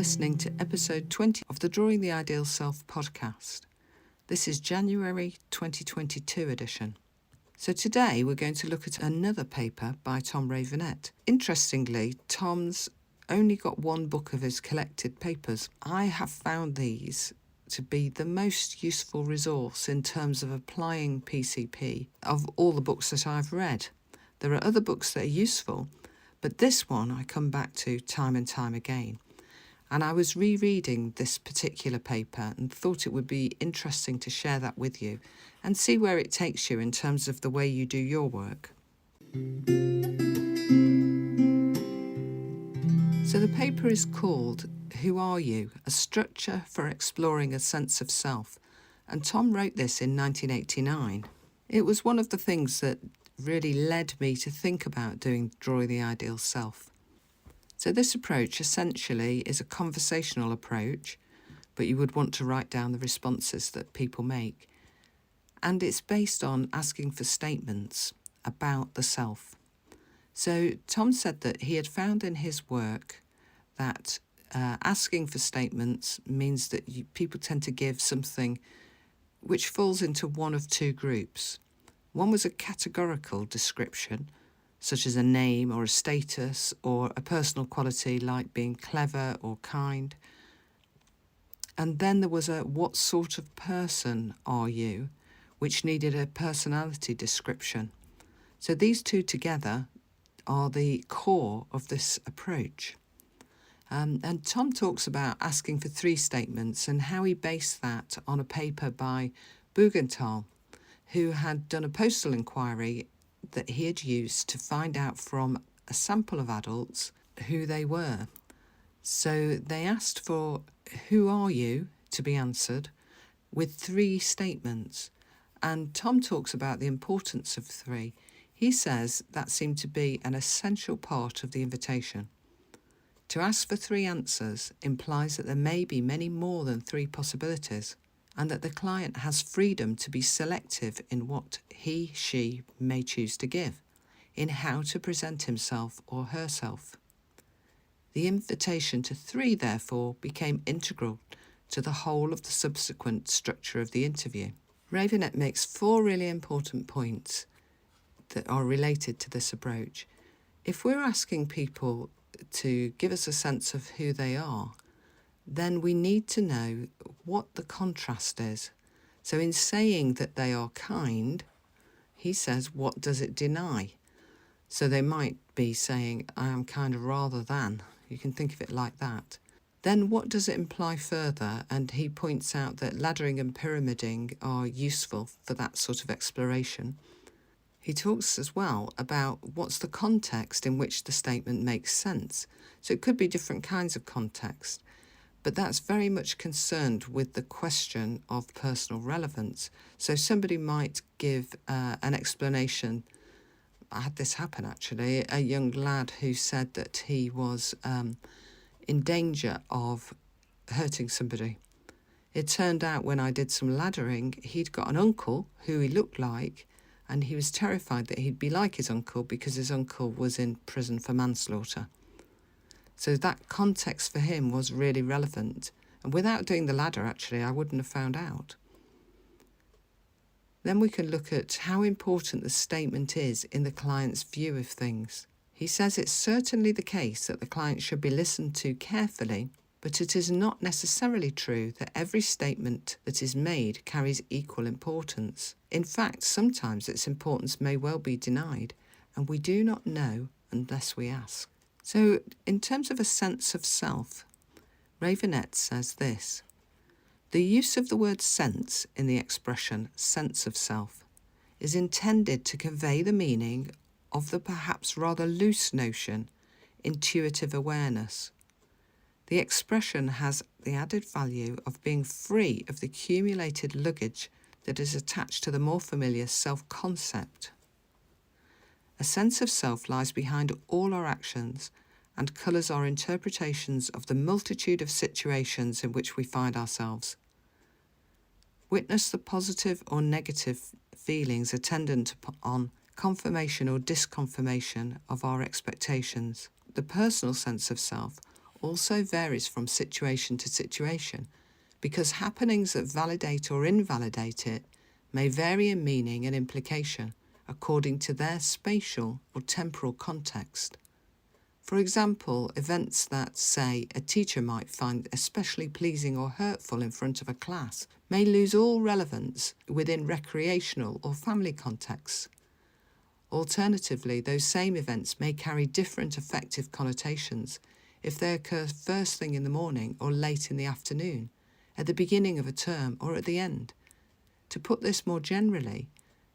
listening to episode 20 of the Drawing the Ideal Self podcast. This is January 2022 edition. So today we're going to look at another paper by Tom Ravenette. Interestingly, Tom's only got one book of his collected papers. I have found these to be the most useful resource in terms of applying PCP of all the books that I've read. There are other books that are useful, but this one I come back to time and time again. And I was rereading this particular paper and thought it would be interesting to share that with you and see where it takes you in terms of the way you do your work. So the paper is called Who Are You? A Structure for Exploring a Sense of Self. And Tom wrote this in 1989. It was one of the things that really led me to think about doing Drawing the Ideal Self. So this approach essentially is a conversational approach, but you would want to write down the responses that people make. And it's based on asking for statements about the self. So Tom said that he had found in his work that asking for statements means that people tend to give something which falls into one of two groups. One was a categorical description, such as a name or a status or a personal quality like being clever or kind. And then there was a what sort of person are you, which needed a personality description. So these two together are the core of this approach. And Tom talks about asking for three statements and how he based that on a paper by Bugenthal, who had done a postal inquiry that he had used to find out from a sample of adults who they were. So they asked for who are you to be answered with three statements. And Tom talks about the importance of three. He says that seemed to be an essential part of the invitation. To ask for three answers implies that there may be many more than three possibilities, and that the client has freedom to be selective in what she may choose to give, in how to present himself or herself. The invitation to three, therefore, became integral to the whole of the subsequent structure of the interview. Ravenette makes four really important points that are related to this approach. If we're asking people to give us a sense of who they are, then we need to know what the contrast is. So in saying that they are kind, he says, what does it deny? So they might be saying, I am kind of rather than. You can think of it like that. Then what does it imply further? And he points out that laddering and pyramiding are useful for that sort of exploration. He talks as well about what's the context in which the statement makes sense. So it could be different kinds of context. But that's very much concerned with the question of personal relevance. So somebody might give an explanation. I had this happen actually, a young lad who said that he was in danger of hurting somebody. It turned out when I did some laddering, he'd got an uncle who he looked like, and he was terrified that he'd be like his uncle because his uncle was in prison for manslaughter. So that context for him was really relevant. And without doing the ladder, actually, I wouldn't have found out. Then we can look at how important the statement is in the client's view of things. He says it's certainly the case that the client should be listened to carefully, but it is not necessarily true that every statement that is made carries equal importance. In fact, sometimes its importance may well be denied, and we do not know unless we ask. So, in terms of a sense of self, Ravenette says this: the use of the word sense in the expression sense of self is intended to convey the meaning of the perhaps rather loose notion intuitive awareness. The expression has the added value of being free of the accumulated luggage that is attached to the more familiar self-concept. A sense of self lies behind all our actions and colours our interpretations of the multitude of situations in which we find ourselves. Witness the positive or negative feelings attendant on confirmation or disconfirmation of our expectations. The personal sense of self also varies from situation to situation, because happenings that validate or invalidate it may vary in meaning and implication according to their spatial or temporal context. For example, events that, say, a teacher might find especially pleasing or hurtful in front of a class may lose all relevance within recreational or family contexts. Alternatively, those same events may carry different affective connotations if they occur first thing in the morning or late in the afternoon, at the beginning of a term or at the end. To put this more generally,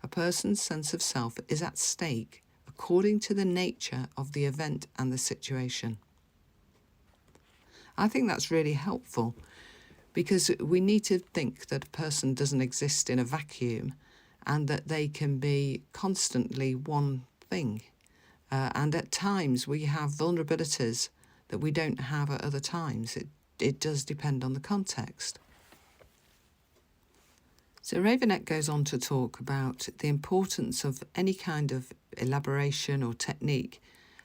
a person's sense of self is at stake according to the nature of the event and the situation. I think that's really helpful, because we need to think that a person doesn't exist in a vacuum and that they can be constantly one thing. And at times we have vulnerabilities that we don't have at other times. It does depend on the context. So Ravenette goes on to talk about the importance of any kind of elaboration or technique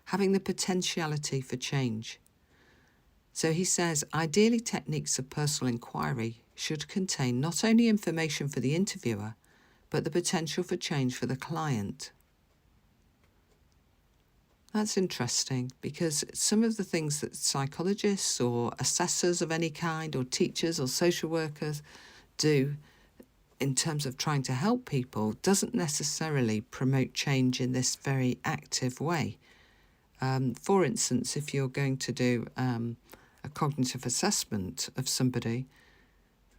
having the potentiality for change. So he says, ideally techniques of personal inquiry should contain not only information for the interviewer, but the potential for change for the client. That's interesting, because some of the things that psychologists or assessors of any kind or teachers or social workers do in terms of trying to help people doesn't necessarily promote change in this very active way. For instance, if you're going to do a cognitive assessment of somebody,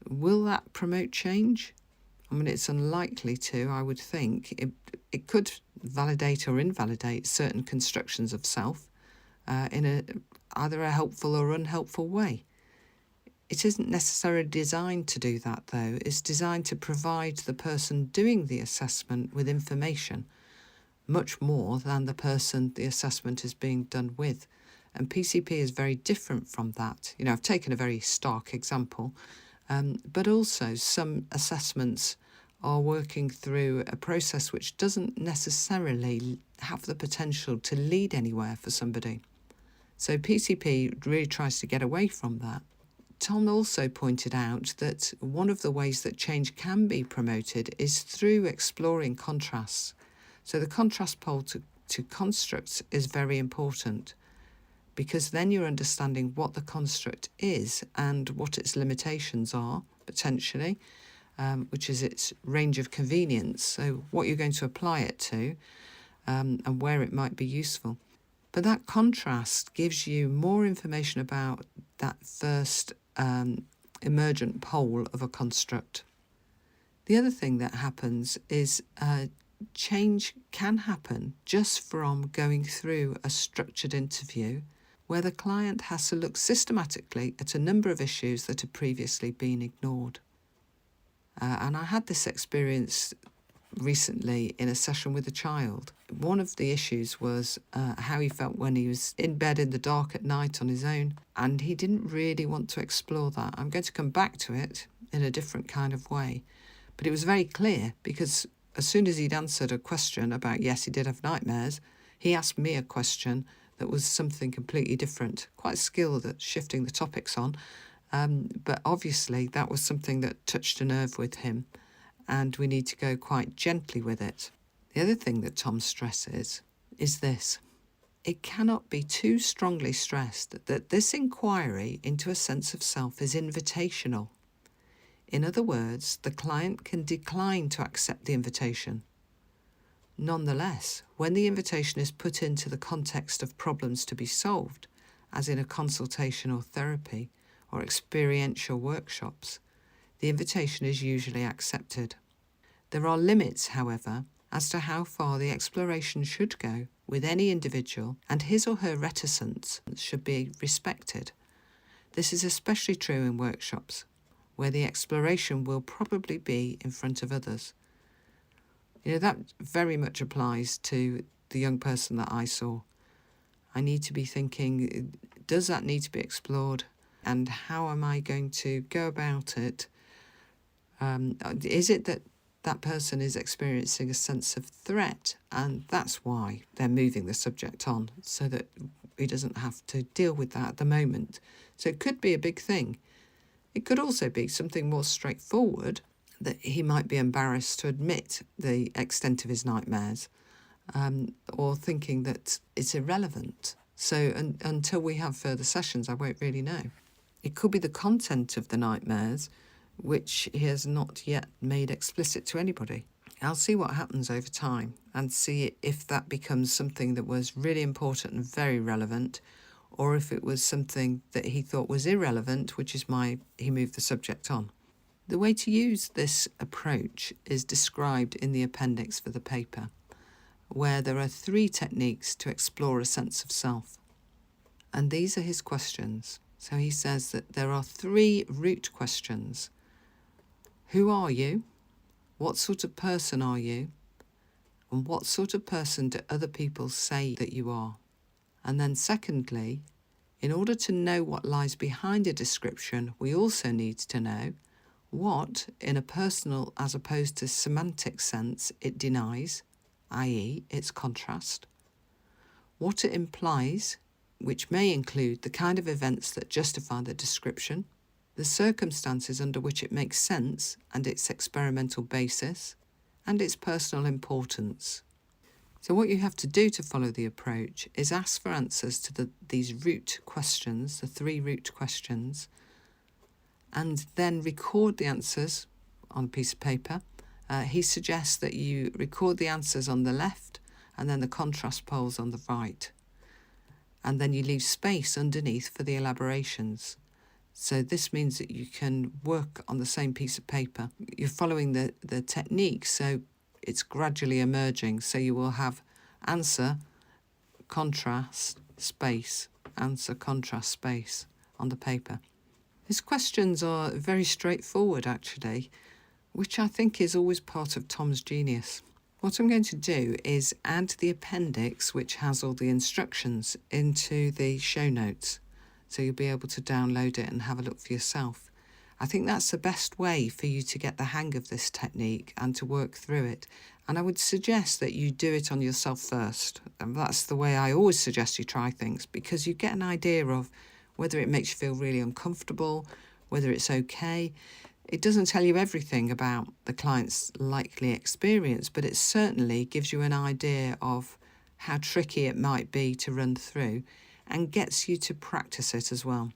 will that promote change? I mean, it's unlikely to, I would think. It could validate or invalidate certain constructions of self in either a helpful or unhelpful way. It isn't necessarily designed to do that, though. It's designed to provide the person doing the assessment with information, much more than the person the assessment is being done with. And PCP is very different from that. You know, I've taken a very stark example, but also some assessments are working through a process which doesn't necessarily have the potential to lead anywhere for somebody. So PCP really tries to get away from that. Tom also pointed out that one of the ways that change can be promoted is through exploring contrasts. So the contrast pole to constructs is very important, because then you're understanding what the construct is and what its limitations are, potentially, which is its range of convenience, so what you're going to apply it to and where it might be useful. But that contrast gives you more information about that first emergent pole of a construct. The other thing that happens is change can happen just from going through a structured interview where the client has to look systematically at a number of issues that had previously been ignored. And I had this experience recently in a session with a child. One of the issues was how he felt when he was in bed in the dark at night on his own, and he didn't really want to explore that. I'm going to come back to it in a different kind of way, but it was very clear, because as soon as he'd answered a question about, yes, he did have nightmares, he asked me a question that was something completely different, quite skilled at shifting the topics on, but obviously that was something that touched a nerve with him, and we need to go quite gently with it. The other thing that Tom stresses is this. It cannot be too strongly stressed that this inquiry into a sense of self is invitational. In other words, the client can decline to accept the invitation. Nonetheless, when the invitation is put into the context of problems to be solved, as in a consultation or therapy or experiential workshops, the invitation is usually accepted. There are limits, however, as to how far the exploration should go with any individual, and his or her reticence should be respected. This is especially true in workshops, where the exploration will probably be in front of others. You know, that very much applies to the young person that I saw. I need to be thinking, does that need to be explored? And how am I going to go about it? Is it that that person is experiencing a sense of threat, and that's why they're moving the subject on, so that He doesn't have to deal with that at the moment. So it could be a big thing. It could also be something more straightforward, that he might be embarrassed to admit the extent of his nightmares, or thinking that it's irrelevant. So until we have further sessions, I won't really know. It could be the content of the nightmares, which he has not yet made explicit to anybody. I'll see what happens over time and see if that becomes something that was really important and very relevant, or if it was something that he thought was irrelevant, which is why he moved the subject on. The way to use this approach is described in the appendix for the paper, where there are 3 techniques to explore a sense of self. And these are his questions. So he says that there are 3 root questions. Who are you? What sort of person are you? And what sort of person do other people say that you are? And then secondly, in order to know what lies behind a description, we also need to know what, in a personal as opposed to semantic sense, it denies, i.e. its contrast, what it implies, which may include the kind of events that justify the description, the circumstances under which it makes sense and its experimental basis, and its personal importance. So what you have to do to follow the approach is ask for answers to these root questions, the 3 root questions, and then record the answers on a piece of paper. He suggests that you record the answers on the left and then the contrast poles on the right. And then you leave space underneath for the elaborations. So this means that you can work on the same piece of paper. You're following the technique, so it's gradually emerging. So you will have answer, contrast, space, answer, contrast, space on the paper. His questions are very straightforward, actually, which I think is always part of Tom's genius. What I'm going to do is add the appendix, which has all the instructions, into the show notes. So you'll be able to download it and have a look for yourself. I think that's the best way for you to get the hang of this technique and to work through it. And I would suggest that you do it on yourself first. And that's the way I always suggest you try things, because you get an idea of whether it makes you feel really uncomfortable, whether it's okay. It doesn't tell you everything about the client's likely experience, but it certainly gives you an idea of how tricky it might be to run through and gets you to practice it as well.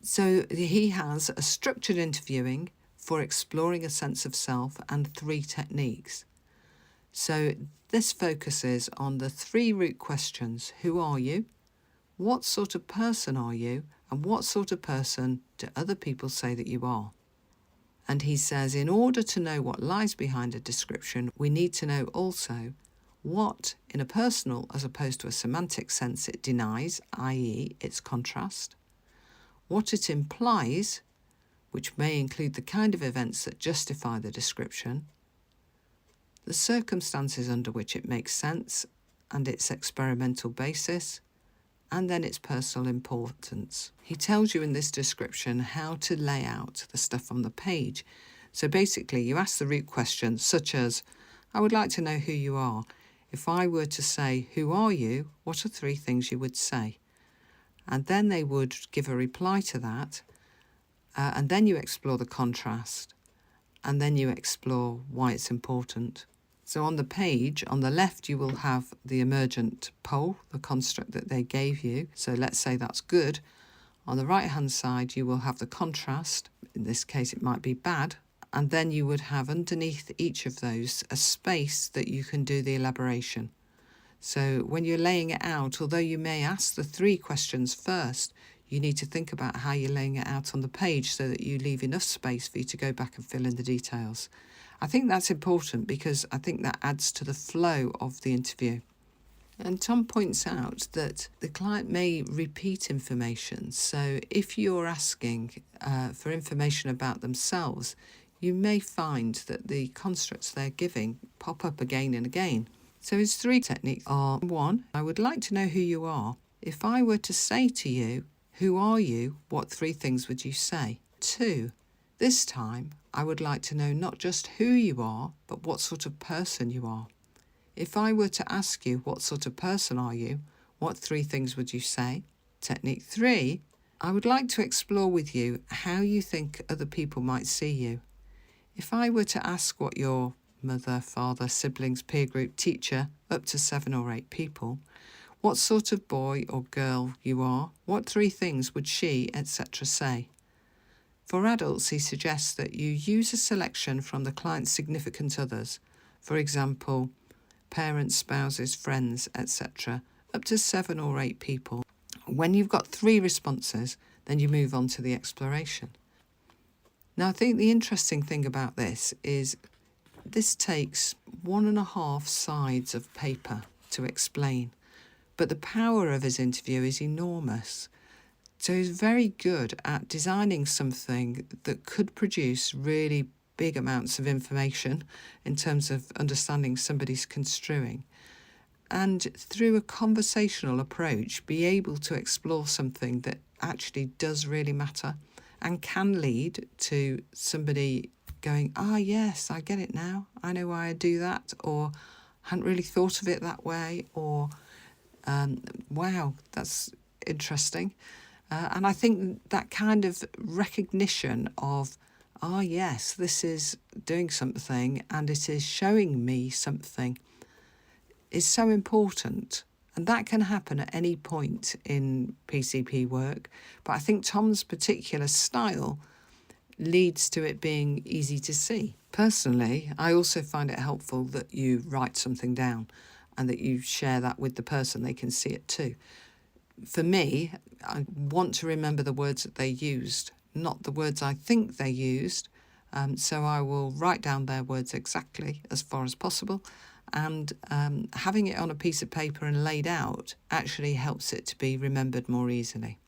So he has a structured interviewing for exploring a sense of self and 3 techniques. So this focuses on the 3 root questions. Who are you? What sort of person are you? And what sort of person do other people say that you are? And he says, in order to know what lies behind a description, we need to know also what, in a personal as opposed to a semantic sense, it denies, i.e. its contrast, what it implies, which may include the kind of events that justify the description, the circumstances under which it makes sense and its experimental basis, and then its personal importance. He tells you in this description how to lay out the stuff on the page. So basically, you ask the root questions, such as, I would like to know who you are. If I were to say, who are you? What are 3 things you would say? And then they would give a reply to that. And then you explore the contrast. And then you explore why it's important. So on the page, on the left, you will have the emergent pole, the construct that they gave you. So let's say that's good. On the right-hand side, you will have the contrast. In this case, it might be bad. And then you would have underneath each of those a space that you can do the elaboration. So when you're laying it out, although you may ask the 3 questions first, you need to think about how you're laying it out on the page so that you leave enough space for you to go back and fill in the details. I think that's important because I think that adds to the flow of the interview. And Tom points out that the client may repeat information. So if you're asking for information about themselves, you may find that the constructs they're giving pop up again and again. So his 3 techniques are: 1, I would like to know who you are. If I were to say to you, who are you, what 3 things would you say? 2, this time I would like to know not just who you are, but what sort of person you are. If I were to ask you, what sort of person are you, What 3 things would you say? Technique 3, I would like to explore with you how you think other people might see you. If I were to ask what your mother, father, siblings, peer group, teacher, up to 7 or 8 people, what sort of boy or girl you are, what 3 things would she, etc. say? For adults, he suggests that you use a selection from the client's significant others, for example, parents, spouses, friends, etc., up to 7 or 8 people. When you've got 3 responses, then you move on to the exploration. Now, I think the interesting thing about this is this takes 1.5 sides of paper to explain, but the power of his interview is enormous. So he's very good at designing something that could produce really big amounts of information in terms of understanding somebody's construing, and through a conversational approach be able to explore something that actually does really matter and can lead to somebody going, yes, I get it now, I know why I do that, or hadn't really thought of it that way, or wow, that's interesting. And I think that kind of recognition of, yes, this is doing something and it is showing me something is so important. And that can happen at any point in PCP work. But I think Tom's particular style leads to it being easy to see. Personally, I also find it helpful that you write something down and that you share that with the person. They can see it too. For me, I want to remember the words that they used, not the words I think they used. So I will write down their words exactly as far as possible. And having it on a piece of paper and laid out actually helps it to be remembered more easily.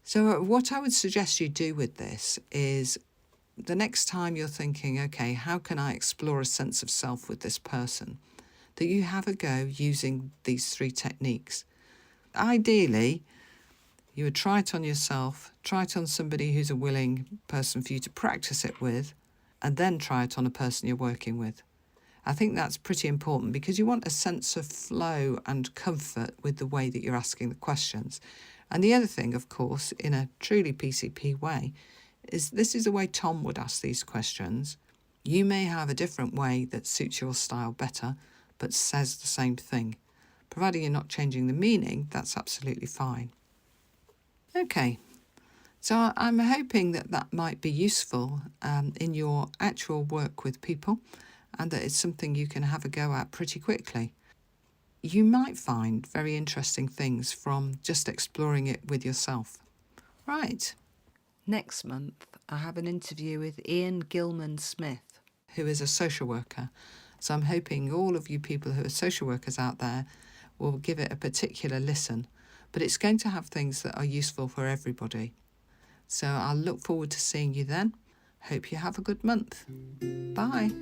So what I would suggest you do with this is the next time you're thinking, okay, how can I explore a sense of self with this person, that you have a go using these 3 techniques. Ideally, you would try it on yourself, try it on somebody who's a willing person for you to practice it with, and then try it on a person you're working with. I think that's pretty important because you want a sense of flow and comfort with the way that you're asking the questions. And the other thing, of course, in a truly PCP way, is this is the way Tom would ask these questions. You may have a different way that suits your style better, but says the same thing. Providing you're not changing the meaning, that's absolutely fine. Okay, so I'm hoping that that might be useful in your actual work with people, and that it's something you can have a go at pretty quickly. You might find very interesting things from just exploring it with yourself. Right. Next month, I have an interview with Ian Gilman-Smith, who is a social worker. So I'm hoping all of you people who are social workers out there will give it a particular listen. But it's going to have things that are useful for everybody. So I'll look forward to seeing you then. Hope you have a good month. Bye.